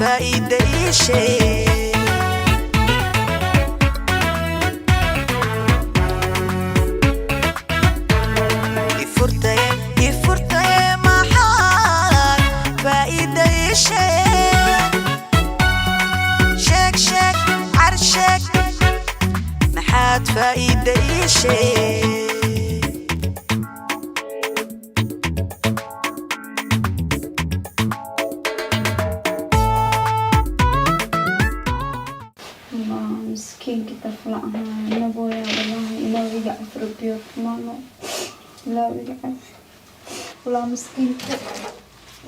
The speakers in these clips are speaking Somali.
فايدة شيء يفرتي محال فايدة شيء شك عرشك محاد فايدة شيء مسكين كده فلقها نبويا والله لا يقعف ربيوت مانو لا يقعف ولا مسكين كده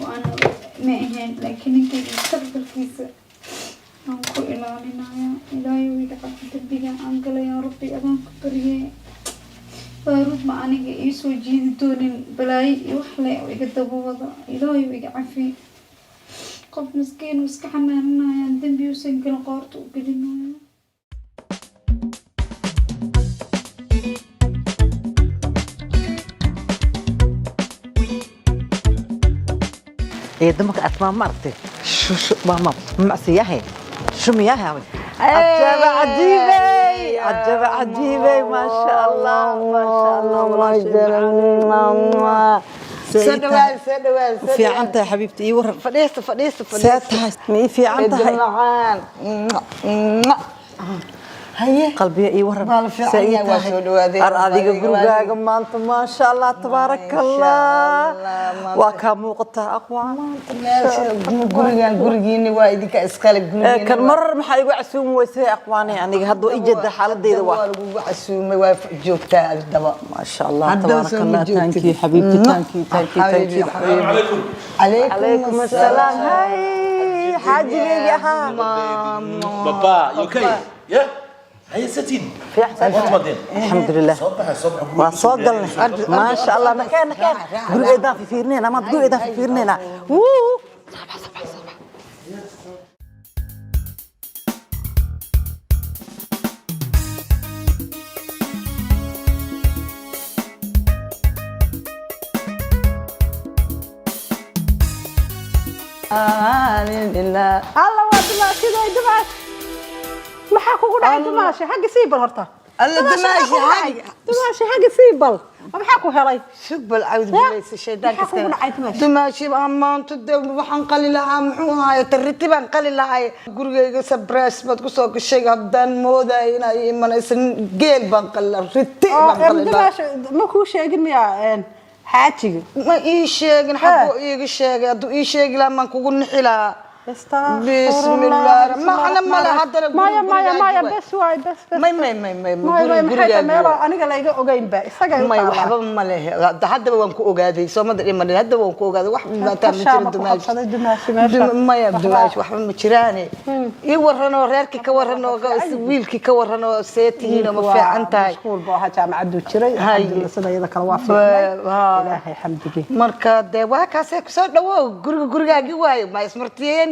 وأنا ما هين لكن إنك تقدر كيسة أنكو إلهنا يا إلهي ويقعف تبيع أنقل يا ربي أبانك بريه فارود ما أنا يسوي جين دون بلاي يوحلي ويقدبوا وضع إلهي ويقعفي قف مسكين وسكحنا هنا يا دم بيوسن كل قارت وكلنا إيه دمك أسمع مرتي شو ماما معسية شو مياها عجبة عجيبة ما شاء الله ما شاء الله والله ماما سدوال في عنتها حبيبتي يورب فديست ساتها مي في عنتها هي قلبي يورب سيدها أراديك جروجا ما أنت ما شاء الله تبارك الله وكم وقتها أقوى جروجيني وايدك إسكالك جروجيني كان مرة محي وعسوم ويسوي أقواني يعني هذا إجد حالة دي دوا وعسوم وجوكتا الدواء ما شاء الله تبارك الله تانكي حبيبتي تانكي عليكم السلام هاي حاجة بيبي ها بابا يوكي يا هي ستين في أحسن الحمد لله صبح وصقلنا ما شاء الله مكان قول إذا في فيرنينا ما تقول إذا في فيرنينا صباح لله الله وادما كذا دمعة ما حكوا قاعد دماشي حق سيبل هرتا الله دماشي حق سيبل ما حكوا هراي شوف العود بليس الشيطان دماشي أمان تدم وحن قليل لها محوها ترتيب عن قليل لها قرقة سبراس ما تقصوا الشيء هبدان مودا هنا يمنا يسن جيل بنقل رتيب بنقل دماشي ما كل شيء قلنا يا حاجة ما إيشيء نحبه إيشيء أدو إيشيء لما نكون نحلا بسم الله ما أنا ما له هذا مايا بس واي بس ما محيط ميلا أنا قال يجا أوجين بقى ما يحب ما له هذا وانكو أوجادي سوما دري ما هذا وانكو أوجادي واحد ما تعمل دماغ ما يبدماش واحد مشراني يورنا وريرك كورنا ويلك كورنا سيتين وما في عنتاي مشغول بها جامعة عدو شري الحمد لله سنة إذا كان وافق إلهي حمدك مركز ده وهكذا كسر دوا قرقة جواي ما يسمرتين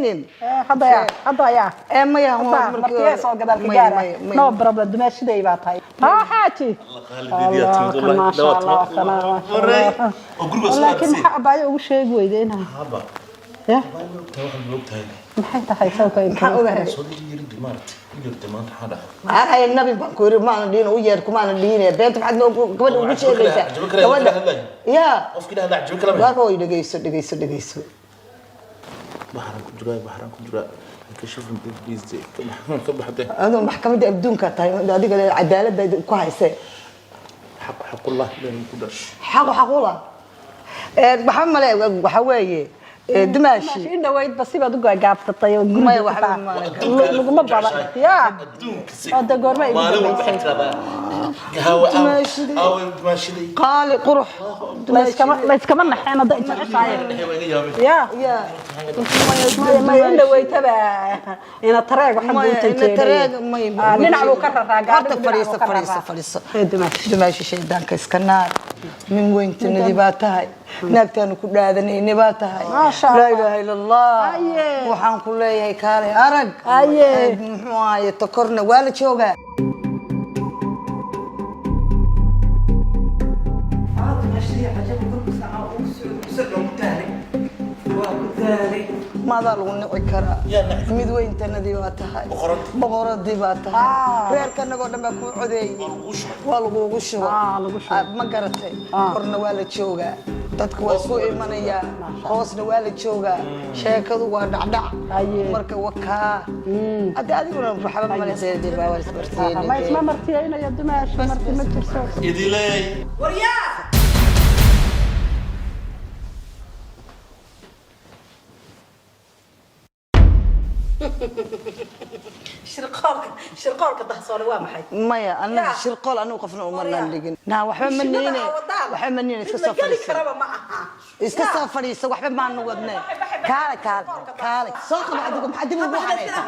هذا يا ما يا مرتي سو قبل كجارة نو بربل دمشق ده يباتاي ها حاتي الله ما شاء الله لكن حبايا وشيء ويدينها يا maxay tahay sawka هاي النبي بكور ما ندين وير كمان ندين بنت بعد قبل وش قبل يا أفكر هذا عجبك كلامي لا هو دقيس بحران كجرا كشوف بيزدي كم حتى هذا محكمة بدون كتاي هذيك العدالة ده كويسة حق الله بين كدرش حق الله محمد وحوي دماشي إنه وايد بس يبغى دقة قابت الطيور ما يوحد ما بابا يا هذا قرمة دماشي قال قرح ما كمان نحنا ضيت يا ما إنه وايد تبع إن الطريق وحنا نلعبوا كرة فريسة دماشي شيء دانك إسكنار من وين تندباتها نكتن كل هذا نباتها ما شاء الله لا إله إلا الله وحن كل هي كاري أرق محوا يتكرنا ولا شوقة maadaa lagu nici karaa mid weyntanadii baa tahay boqoradii baa tahay reerka anagoo dhan baa kuu codeeyey waa laguugu shuba ma garatay korna waa la joogaa dadku waa isku imanayaa hoosna waa la joogaa sheekadu waa dhacdhac marka wakaa hadda adiguna waxba maleseedii baa waa isbartiyeen ma isma martiyeynaya dumaashi marti ma jirto idilay waryaa shirqoolka dahsoole waa maxay maya anaga shirqool anigu qofna uma nandhigin naa waxba ma niine waxba ma niine iska soo fadhiisa iska soo fadhiisa waxba maanu wadne kaale kaale kaale soo qaba adigu maxaa dib ugu xanaysa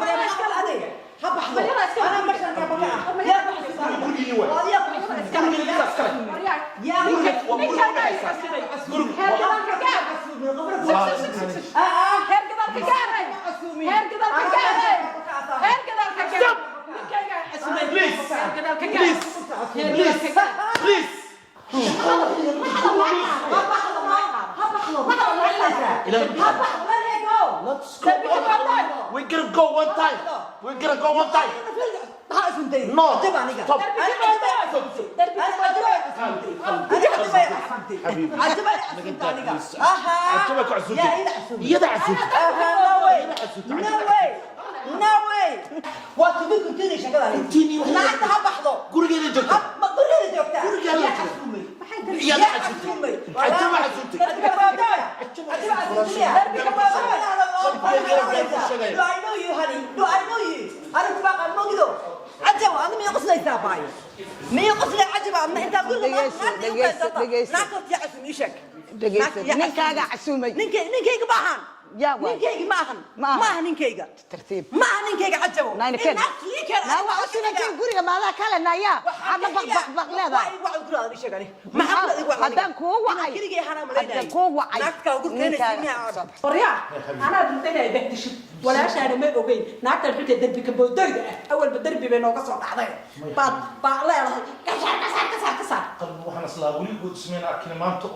We're gonna go one time. We're gonna go one time. No. Stop. No way. What do we continue shaqada? Continue. Naagta ha baxdo. Gurigeeda joogta. Ma gurigeeda joogta. Gurigeeda joogta. Iyada xasuumay. Ajaba xasuumtay. Do I know you, honey? Do I know you? Ana ku baqan mogido. Ajaba, ana miya qoslaysaa baay. Miya qoslay ajaba, ana inta guriga naagta ya xasuumay shaq. ninkaaga xasuumay ninkayga baahan ninkayga maahan ninkayga tartiib maaha ninkayga cajabo naa waa usinatay guriga maadaa kale naya hadda baq leedahay haddaan kuu wacay haddaan kuu wacay qoryaa anaa dintayna behdishid walaashaana ma ogeyn naagtan xilka derbi ka boodayda ah awalba derbi bay nooga soo dhacday baa leedahay kasaar waxaan islaa weli guud sameyn arkina maanta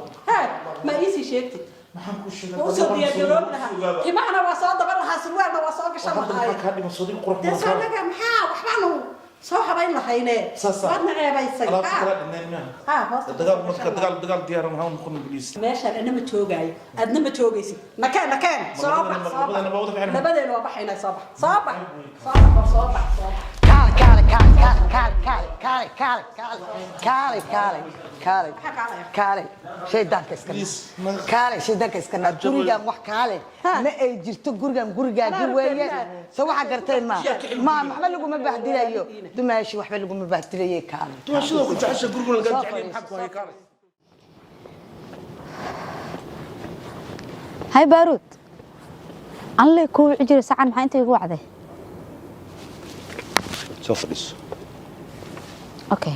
ma iisii sheegtid maxaan ku sheegay وصل يا جلوبنا كما أنا وصاد برا سروالنا وصاد قشطة هاي كان لي مصدق قرب ده صادق محا وحنا صوحة بين لحينه بعدنا عيب يسقى دقال ديار ما هم نكون بوليس ماشي أنا متوجعي أنا متوجعي مكان صباح نبدأ لو بحينا صباح كالي شيدانك اسكنا غوريغان wax kaale ma ay jirto gurigan weeye soo waxa gartay ma lagu ma bahdilayo dumaashi waxba lagu ma bahdilayay kaale dumaashi ku jecesha gurigan laga jecel xaq way kaale هاي بارود الله كو عجر ساعة maxaa inta igu wacday soo fadhiiso okay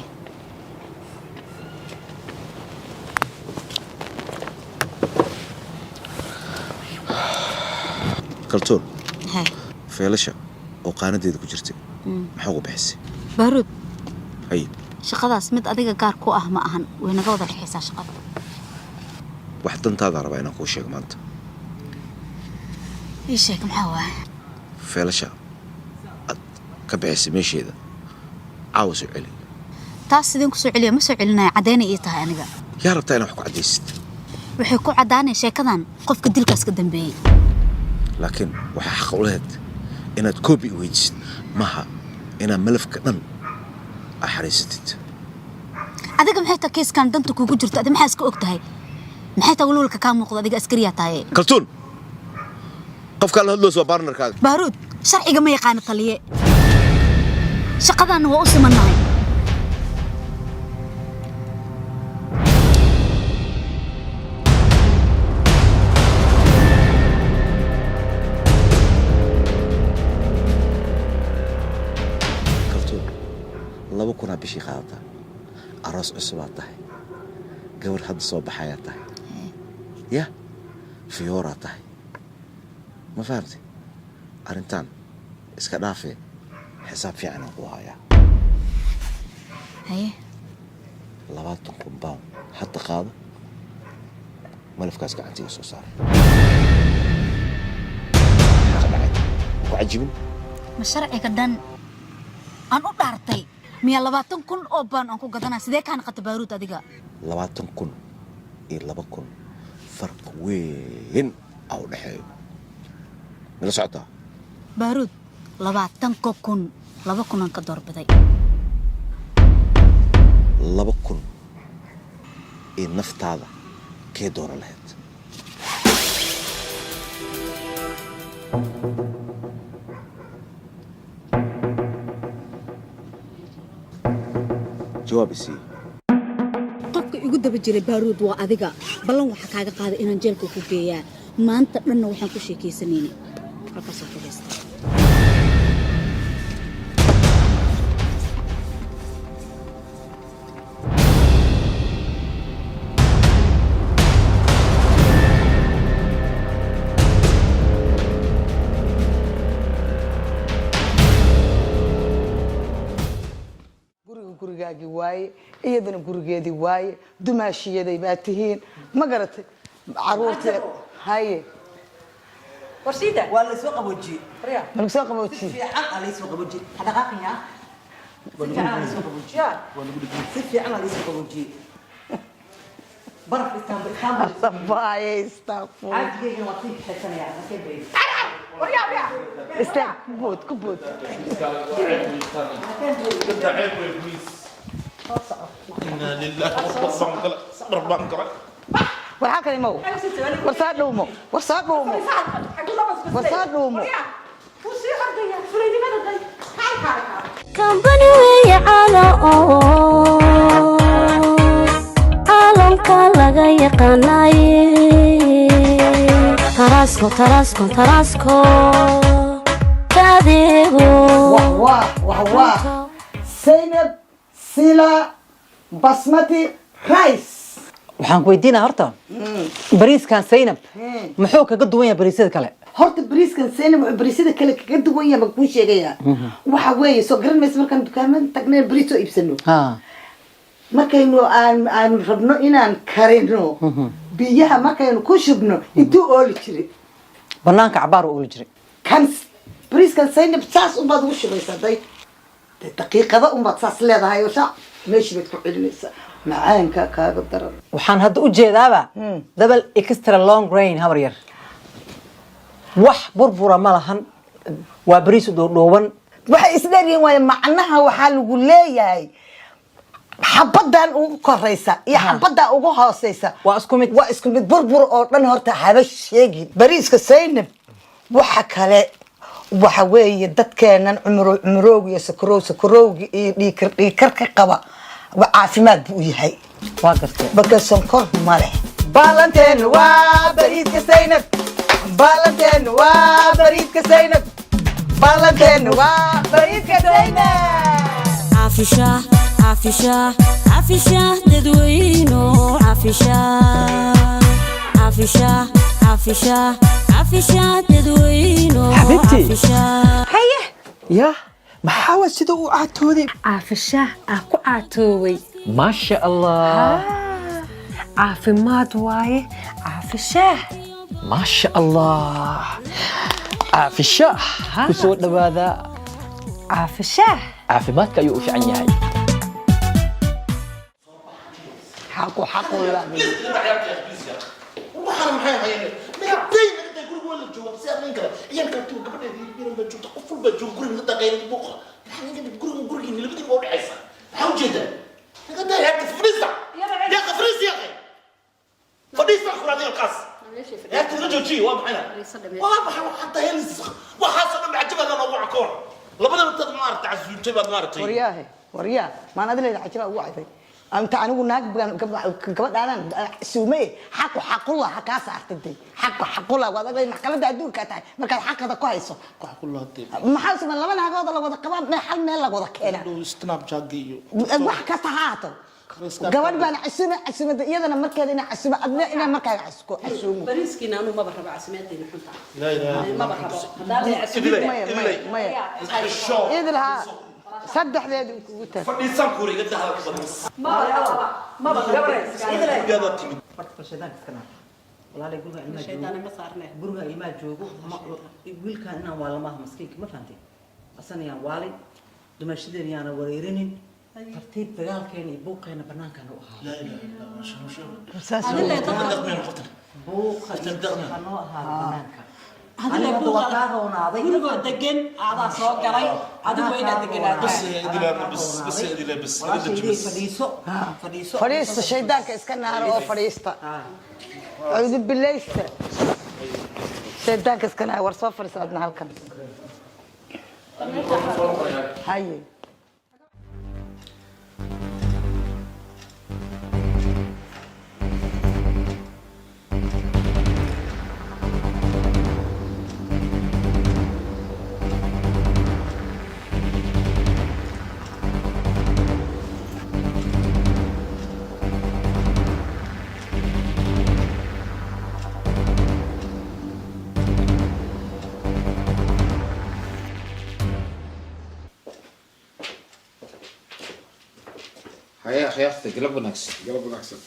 kaltoon feelasha oo qaanadeeda ku jirtay maxaa ugu bixisay baarud hay shaqadaas mid adiga gaar ku ah ma ahan way naga wada dhixaysaa shaqada wax dantaada rabaa inaan kuu sheego maanta ii sheeg maxaa waay feelasha ad ka bixisay meesheeda caawa soo celi taas sideen ku soo celiya ma soo celinaya caddeyn ii tahay aniga yaa rabtaa inaad wax ku caddaysid waxay ku caddaanay sheekadan qofka dilkaas ka dambeeyay laakiin waxa xaq u lehed inaad koobi weydiisid maha inaad malafka dhan axariisatid adiga maxay tahay keeskan danta kuugu jirto adiga maxaa iska og tahay maxay tahay walwalka kaa muuqda adiga askariya tahay kaltuun qofka la hadlooso waa barnarkaaga baaruud sharciga ma yaqaan taliye shaqadan waa u simanahay laba kuna bishii qaadata aroos cusub aad tahay gabar hadda soo baxayaa tahay ya fiyooraa tahay ma fahamtay arrintan iska dhaafee xisaab fiican aan ku hayaa haye 20 pound hadda qaado malafkaas gacantiga soo saar وعجبني ma sharciga dhan aan u dhaartay miya 20 kun oo baan aan ku gadanaa sidee kaan qata baaruud adiga 20 kun iyo 2 kun farq weyn oo dhaxeeyo mala socota baaruud 20 kun 2 kun aan ka doorbiday 2 kun ee naftaada kee doora lahayd جواب سي qofka igu daba jiray baaruud waa adiga ballan waxa kaaga qaaday inaan jeelka ku geeyaa maanta dhanna waxaan ku sheekaysanayna halkaas oo fadhiista gurigaagii waaye iyadana gurigeedii waaye dumaashiyaday baa tihiin ma garatay caruurteed haye warsiida waa la soo qaboojiye ma lagu soo qaboojiye fiican ala soo qaboojiye dhaqaaqaya fiican ala soo qaboojiye si fiican ala soo qaboojiye baraf istanbul sabaaye istaafur عادي ما فيك حسنا يا كيف بيه استاك كبوت إنا لله ربنا كرم waxaa kale mow warsaa dhuumo kambani weeye caalamka laga yaqaanaye taraasko kaadeego Zainab Sila Basmati Rice waxaan ku weydiinaa horta bariiskan Zainab muxuu kaga duwan yahay bariisyada kale horta bariiskan Zainab wuxuu bariisyada kale kaga duwan yahay baan kuu sheegayaa waxa weeye soo garan maysa markaan dukaamada tagnay bariis oo iibsano markaynu aan rabno inaan karino biyaha markaynu ku shubno intuu ooli jiray banaanka cabaar oo ooli jiray kan bariiskan Zainab saas u baad ugu shubaysaa daqiiqada un baad saas leedahay oo saa meeshii baad ku celinaysaa macaanka kaaga daran waxaan hadda u jeedaaba double extra long grain habar yar wax burbura ma lahan waa bariis dhuuban waxay isdheeryihiin waaye macnaha waxaa lagu leeyahay xabadan ugu koraysa iyo xabadan ugu hooseysa waa isku mid burbur oo dhan horta haba sheegin bariiska Zainab waxa kale waxa weeye dadkeenan cumroog iyo sakarowgi iyo dhiikar ka qaba caafimaad buu yahay waa gartay marka sonkor ma leh baalanteen waa bariiska Zainab عافشة تدوينو عافشة تدوينو حبيبتي هيا يا محاول سيدو عاتودي عافشة أكو عاتوي ما شاء الله عافمات واي عافشة ما شاء الله عافشة كسو دبادا عافشة عافمات كيو في عيني حقو لا وحرم حي حي ما دين انت يقول ولا جواب سير منك يا كنت قبل يدير بجوب تقفل بجوب قرن نتا غير بوقه يعني قد قرن اللي بدي بقول عيسى حاول جدا قد هيك فريزه يا اخي فريز يا اخي فريزه اخر هذه القاس يا اخي رجل شيء واضح هنا واضح حتى هي وحاصل معجبه انا نوع كور لبدا انت نار تعزو جبه نار تي ورياه ما انا ادري عجبه وعي أنت عنو ناق كبد أنا سومي حق الله حق أسعتني حق الله وهذا المحكمة ده أدور كاتاي ما كان حق هذا كويسه حق الله تي ما حاسس من لما ناقض الله وذا كمان ما حل من الله وذا كنا استناب جاقيو واحد كسهاته قبل بنا عسومة يدنا مركز إنا عسومة أبنا إنا مركز عسومة بريسكينا أنا ما بحب عسمات دي نحطها لا ما بحب هذا عسمات ما يدلها صدح لي فديسان كوري قد هذا ما بقى ما بقى يا ذاتي فرشدان كنا والله يقولها إلما شيطان ما صارنا قولها إلما جوجو يقول كان إنه والله ما مسكين ما فهمتي أصلا يا والي دمشقين يعني وريرين ترتيب دجال كان يبوق هنا بنان كانوا لا لا لا شو هذا اللي يطلع بوق استبدأنا بنان هذا اللي يطلع كل دقن هذا صوت قري هذا وين دقن بس فريست شيدانك اسكن نهار او فريستا أعوذ بالله شيدانك اسكن نهار ورصوف فريست عندنا هالكم هاي هيا خياطتي قلب ونكسر قلب ونكسر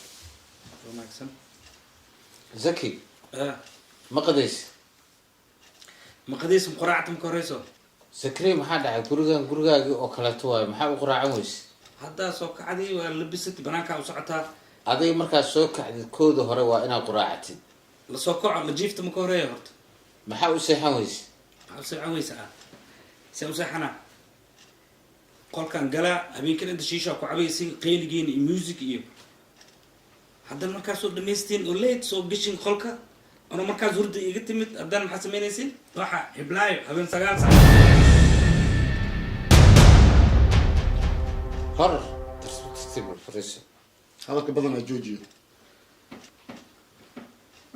زكي مقديس مقراعة مكوريسو سكري maxaa dhacay gurigaagii oo kala tuway maxaa u quraacan weys hadda soo kacday waa labisad banaanka u socotaa aday markaa soo kacday kooda hore waa inaad quraacatid la soo kaco la jiifta ma koreeyo horta maxaa u seexan weys maxaa u seexan weys se u seexana qolkan gala habeenkan inta shiisha ku cabaysi qeyligiin iyo music iyo hadda markaa soo dhameysteen oo leed soo gashin qolka أنا مركز ورد يقتمت أبدان محسمين يسين راح حبلاي هبين سجال ساعة هر تستمر فريسة هذا كبدنا الجوجي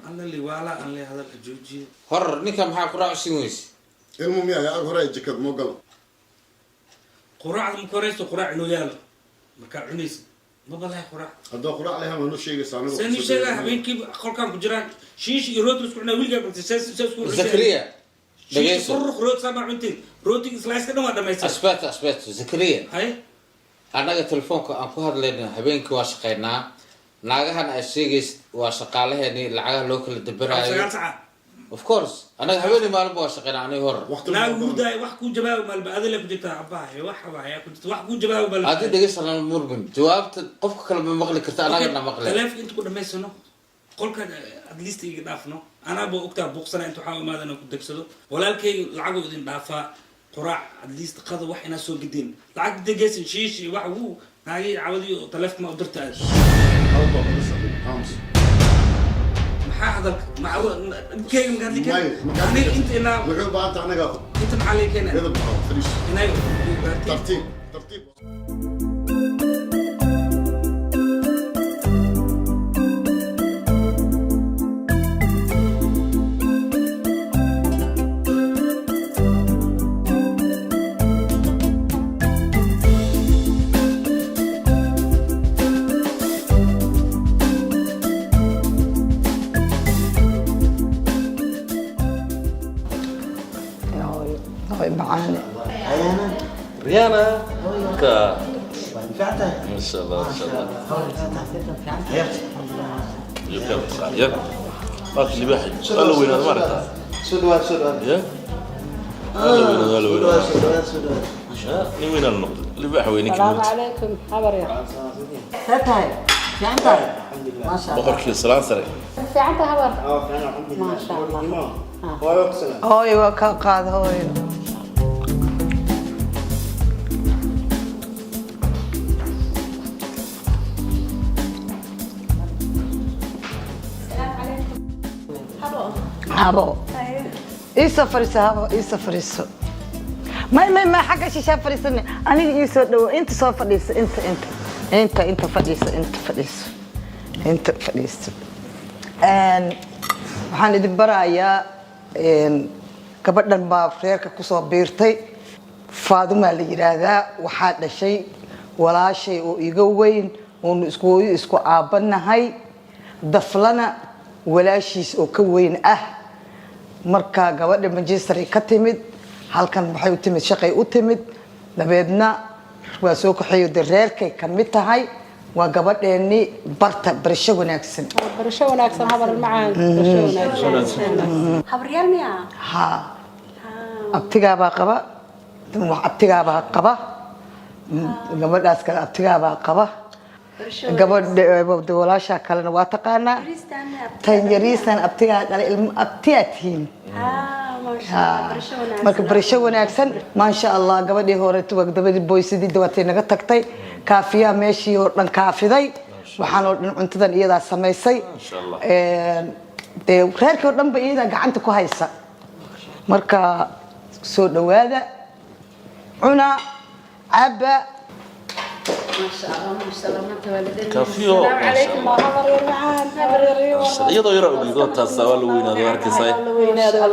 أنا اللي والا أنا اللي هذا الجوجي هر نكم حق قراء سينويس المهم يا قراء جكت مو قلب قراء مكوريس وقراء نويال مكان عنيس ما بالله قراء هذا قراء عليها منو شيء سانو سني شيء هبين كيف خلكم كجيران شيش يروت رسكنا ويلقى بتساس زكريا شيش فرق روت سبع عنتين روتي سلايس كده ما ده ما يصير أثبت زكريا هاي أنا تلفونك أنكو هذا لنا هبينك واشقينا ناقها أشيجس واشقاله يعني العجلة لوكل الدبرة of course أنا هبيني ما أبغى أشقينا أنا هور لا ودا وحكو جباب مال هذا اللي كنت أباه وحباه كنت وحكو جباب مال هذا دقيقة أنا مربن جوابت قفك كلام مغلق كرت أنا قلنا مغلق تلاف أنت كنا ما يسنو قل كان أدليست يقدافنو أنا بوقتها بوقسنا أنتوا حاول ماذا نكون تكسلو ولا الكي العقد إذن دافع قراء أدليست قضى وحنا سوق الدين العقد دقيس شيش وحو هاي عودي تلاف ما قدرت أجي حاضرك مع كيم قال لي كده يعني انت انا لقد بعت انا قاعد انت معلي هنا كده فريش هنا ترتيب معانا ريانا ما شاء الله ما شاء الله يا باك اللي واحد قال وين هذا مرة سودوان يا قال وين وين النقطة اللي واحد وينك السلام عليكم حبري فتاي في عندك ما شاء الله بخرك السلام سري في عندك حبر ما شاء الله هوي وكاقاد هوي هابو إيسا هابو إيسا فريسو ما حاجة شيشة فريسوني أنا إيسا دو أنت سو فريسو أنت فريسو waxaan idin barayaa gabadhan baa reerka ku soo biirtay Faaduma la yiraahdaa waxaa dhashay walaashay oo iga weyn oo isku aabanahay daflana walaashiis oo ka weyn ah marka gabadha Manchester ka timid halkan waxay u timid shaqay u timid dabeedna waa soo kaxeeyo reerkay ka mid tahay وقبضني برتا برشة وناكسن برشة وناكسن هبر المعان برشة وناكسن habaryaal miyaa ها أبتجابا قبا أبتجابا قبا قبض أسكال أبتجابا قبا قبض ولا شكلنا واتقانا تنجريسن أبتياتين marka barasho wanaagsan ma sha Allah gabadhii hore gabadhii boysidii dabatay naga tagtay kaafiya meeshii oo dhan kaafiday waxaan oo dhan cuntadan iyada sameysay reerkii oo dhan ba iyada gacanta ku haysa marka soo dhawaada cuna aba ما شاء الله ما شاء الله ما تولدين كافيو. السلام عليكم ورحمة الله وبركاته iyadoo yara udido taas waa la weynaado arkaysaa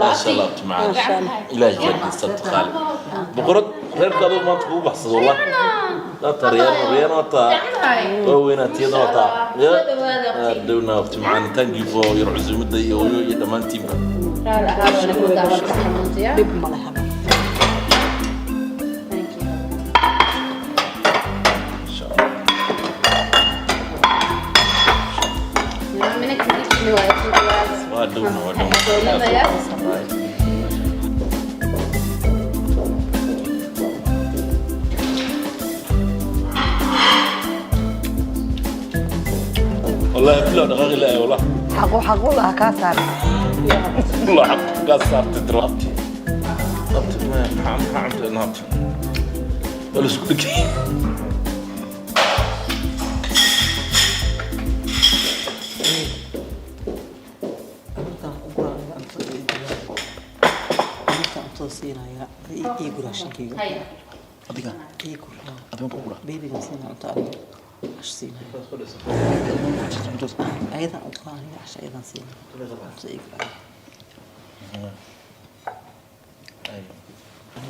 ma sha Allah macaan ilaahay jannada khali boqorad reerkaadu maanta ku baxsado wallah la tariyaan wata oo weynaatiyada wata ya dawna waqti macaan thank you for your cuzumada iyo dhamaan tiimka dib ma laha والله كله دقائق لا والله حقو لها كاسر والله حق كاسر تدربتي ضبط ما حمت نهبط ولا سكتك siinaya ii guraashinkayga adiga ii gura adiga ku gura beebiga siinaya inta adiga ash siinaya ayada u qaaniga ash ayadan siinaya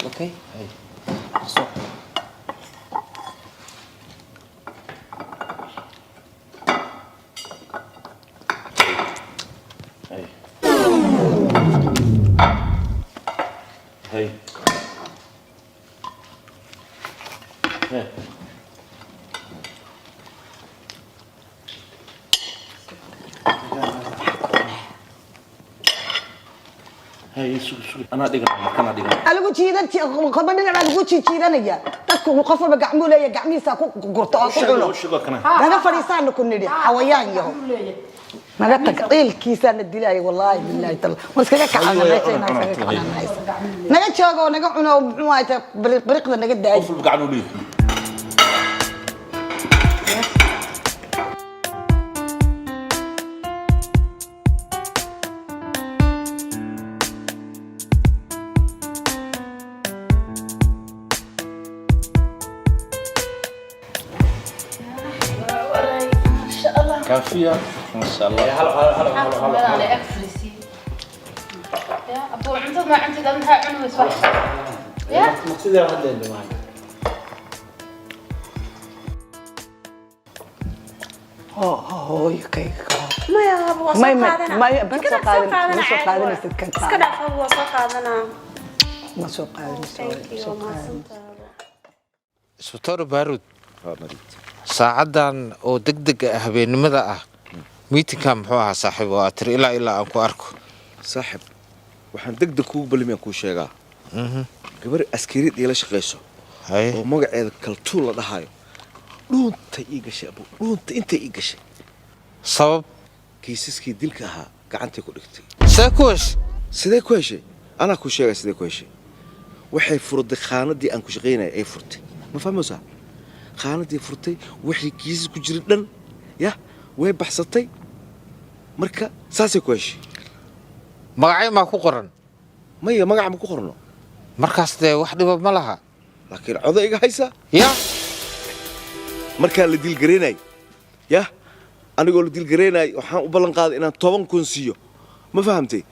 okay so Hey. Hey. Hey, أنا أديك أنا أديك. أنا قلت شيء ده قبلنا أنا قلت شيء ده نجا تكو قفل بقعمو ليه قعمي ساكو قرطة أكله. هذا فريسان نكون ندي حويان يهو. ما قلت قيل كيسان الدلاي والله بالله تلا. مسكنا كعنا نجا شاقو نجا عنا ومعايته بريقنا نجا داي. قفل بقعمو ليه. كافية ما شاء الله هلا يا ابو انت ما انت دمها عنوي صح يا مقصود يا هذا اللي معي يكيك ما يا ابو ما بس قادم اسكت هو قادنا ما سوق قادم isbitaal baarud saacadan oo degdeg ah habeenimada ah meetingka muxuu ahaa saaxiib waa tir ilaa aan ku arko saaxiib waxaan degdeg kugu balmiyan ku sheegaa gabar askariid ila shaqeyso oo magaceeda kaltuul la dhahayo dhuunta ii gashay abu dhuunta inta ii gashay sabab kiisaskii dilka ahaa gacantay ku dhigtay sidee ku heshay anaa ku sheegay sidee ku heshay waxay furday khaanadii aan ku shaqeynay ay furtay ma fahmaysaa khaanadii furtay wixii kiisas ku jiray dhan ya way baxsatay marka saasay ku heshay magacay ma ku qoran maya magac ma ku qorno markaas dee wax dhiba ma laha laakiin codayga haysa ya markaa la dilgareynay ya anigoo la dilgareynay waxaan u ballan qaaday inaan 10 kun siiyo ma fahamtay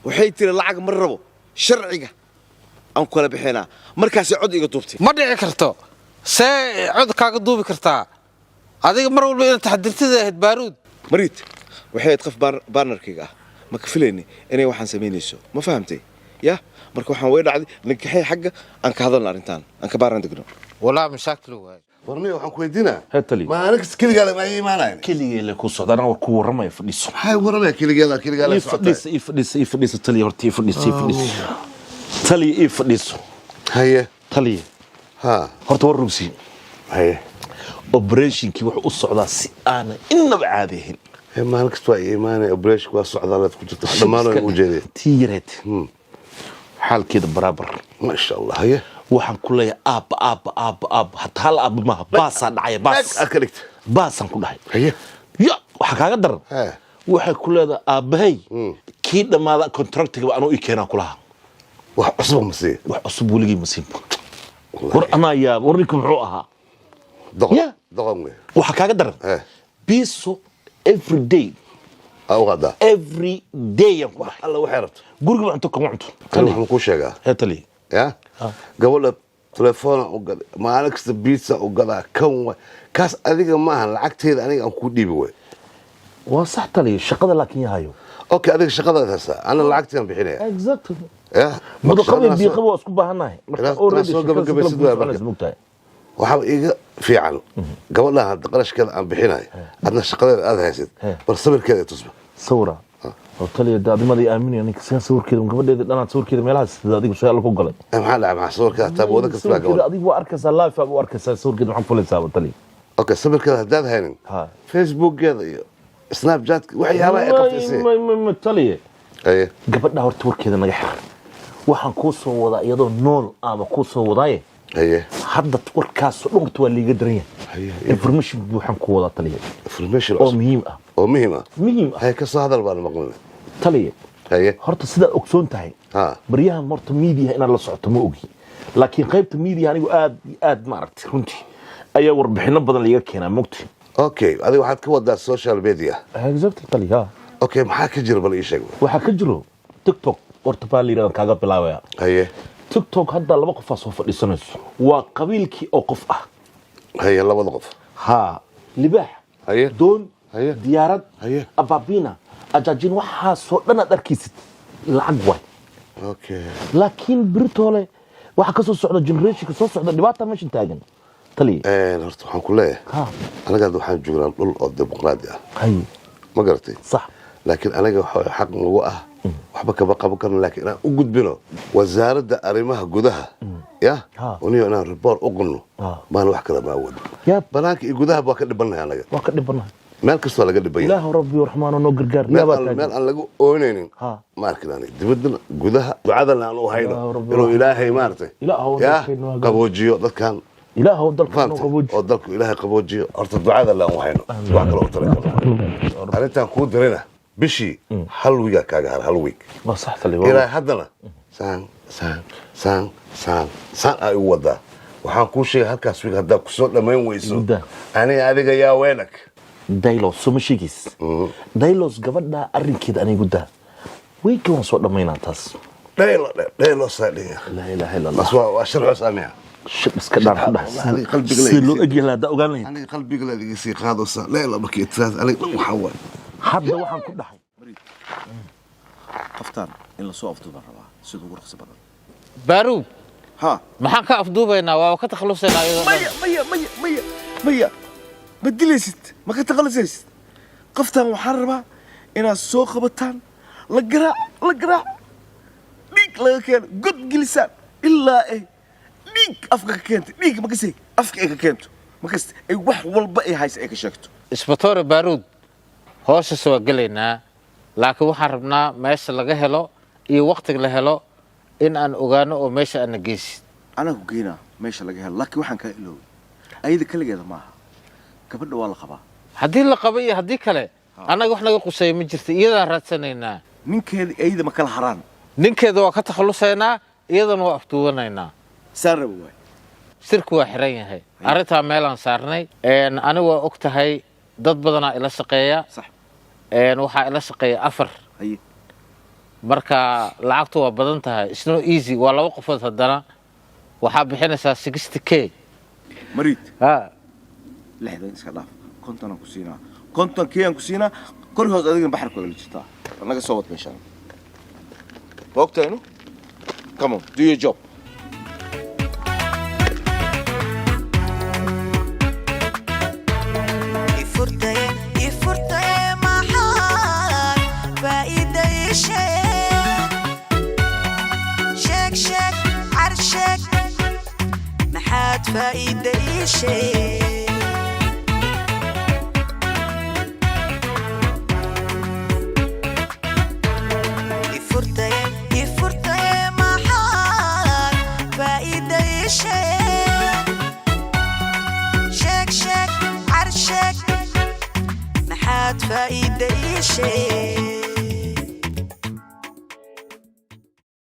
waxay tiri lacag ma rabo sharciga aan kala bixinaa markaas cod iga duubtay ma dhici karto see cod kaaga duubi kartaa adiga mar walba inaad taxadirtida ahayd baaruud marid waxay qof barnarkiga ah ma ka filayni inay waxaan sameynayso ma fahamtay ya marka waxaan way dhacday ninkaxay xagga aan ka hadalna arintan aan ka baaran degno walaa mashaakil waay warniyo waxaan ku weydiinaa هاتلي ما أنا كلي ما يمانعين كلي اللي كوسو أنا وركو ورما يفديسو هاي ورنا كلي يفديس تلي هرتي يفديس تلي يفديسو هي تلي ها هرت ورمسي هي اوبريشن كي وحو الصعدا سي انا انب عاديهن ما أنا كنت إيماني أوبريش والصعدالات كنت تحضمانه وجدي تيرت حال كده برابر ما شاء الله هي waxaan ku leeyahay aab hatta hal aab ma baasaan dhacay baas أكلت baasaan ku dhahay هي ya waxa kaaga daran waxay ku leedahay aabahay kii dhamaada contractiga anoo ii keenaa kulaha wax cusub ma sii wax cusub weligii ma siin war ana yaa warninku muxuu ahaa doqon waxa kaaga daran biso every day awqada every day alla waxay rabto guriga cunto kama cunto kan waxaan ku sheegaa hetali يا قبل تليفون وقال ما أنا كست بيتزا وقال كم كاس أديك ما هالعكت هذا أنا أكون ديبي وين وصح تلي الشقة لكن يهايو أوكي أديك الشقة هسا أنا العكت أنا بحينها exactly يا مدقبين بيخبوا أسكوبها هناي وحاب إيه في عنه قبل لا هالدقرش كذا أنا بحينها أنا الشقة هذا هسيد بس صبر كذا تصبح صورة وطلي دادي ما دي آمني يعني كسان صور كده وقبل أنا صور كده ميلها دادي وشيء الله كقولي محل مع صور كده تابو ذاك صور كده دادي وأركز اللايف أبو أركز صور كده محن فلان سابو طلي أوكي صبر كده هداد هين فيسبوك كده سناب شات وحي هلا يقف ما طلي أيه قبل ده هرتور كده نجح وحن كوسو وضع يدو نول أما كوسو وضعيه أيه حدت وركاس لون تولي قدريه انفورميشن بوحن كوضع طلي انفورميشن أو مهمة مهمة هاي كسر هذا البال مقلنا تلي هي horta sida ogsoon tahay bariyahan horta media in la socoto ma ogi laakiin qaybta media anigu aad ma aragtay runtii ayaa warbixino badan laga keenaa mogti okay adiga waxaad ka wadaa social media exactly tali ha okay maxaa ka jira bal ii sheeg waxa ka jiro tiktok horta baa la yiraahdaa kaaga bilaabaya haye tiktok hadda laba qof soo fadhiisanayso waa qabiilkii oo qof ah haye labada qof ha libaax haye doon haye diyaarad haye ababina ajaajin waxa soo dhan aad arkaysid lacag way okay laakiin birtole waxa ka soo socda generation soo socda dhibaata meesha taagan tali horta waxaan ku leeyahay anaga waxaan joognaa dhul oo dimuqraadi ah hay ma garatay sax laakiin anaga waxa xaq nagu ah waxba ka qaban karno laakiin aan u gudbino wasaaradda arrimaha gudaha ya waniyo inaan report u qulno maan wax kala ma wado banaanka iyo gudaha waa ka dhibanahay anaga waa ka dhibanahay meel kastoo laga dhibay ilaahu rabbi raxmaano noo gargaar meel aan lagu oonaynin ma arkin dibadna gudaha ducadana aan u hayno inuu ilaahay maartay ya qaboojiyo dadkan ilaahu dalka qaboojiyo oo dalku ilaahay qaboojiyo horta ducada la aan hayno wax kale oo taleefon arintan ku dirina bishii hal wiiga kaaga hal wiig ma sax tali ilaa haddana saan ay u wadaa waxaan kuu sheegay halkaas wiig haddaa kusoo dhammayn weyso aniga adiga yaa weenak daylos soo sheegis daylos gabadha arrinkeeda anigu daa way ka soo dhameynaa taas daylos saadhiya la ilaaha illa allah waa sharci saamiya shib iska dhaar qalbiga si loo eegay da ogaanay aniga qalbiga la iga sii qaado sa leela markii taas aniga waxa waa hadda waxaan ku dhaxay qaftaan in la soo afduuban rabaa sidoo ugu raqsi badan baaruud maxaan ka afduubaynaa waa ka takhalusaynaa maya ma dilaysid ma ka takhalusaysid qaftaan waxaan rabaa inaad soo qabataan la garaac dhiig laga keeno god gelisaan ilaa ay dhiig afka ka keento dhiig makasay afka ay ka keento makasta ay wax walba ay haysa ay ka sheegto isbatoore baaruud hooshaas waa gelaynaa laakiin waxaan rabnaa meesha laga helo iyo waqtiga la helo in aan ogaano oo meesha aana geysid anaa ku geynaa meesha laga helo laakiin waxaan kaa iloobay ayada kaligeeda maaha gabadha waa la qabaa haddii la qaba iyo haddii kale annaga wax naga quseeya ma jirta iyadaan raadsanaynaa ninkeeda ayada ma kala haraan ninkeeda waa ka takhalusaynaa iyadana waa afduubanaynaa saan raba waay sirku waa xiran yahay arrintaa meelaan saarnay aniga waa og tahay dad badanaa ila shaqeeya waxaa ila shaqeeya 4 marka lacagtu waa badan tahay isno easy waa 2 qofood haddana waxaa bixinaysaa 60k mariid lixdan iska dhaaf konton aan ku siinaa kontonkii aan ku siinaa kor hoos adigana baxar ku jirtaa naga soo wad meeshaan waqtaynu come on do your job شك شك عرشك محاد فايدة شيء يفرتي محاد فايدة شيء شك شك عرشك محاد فايدة شيء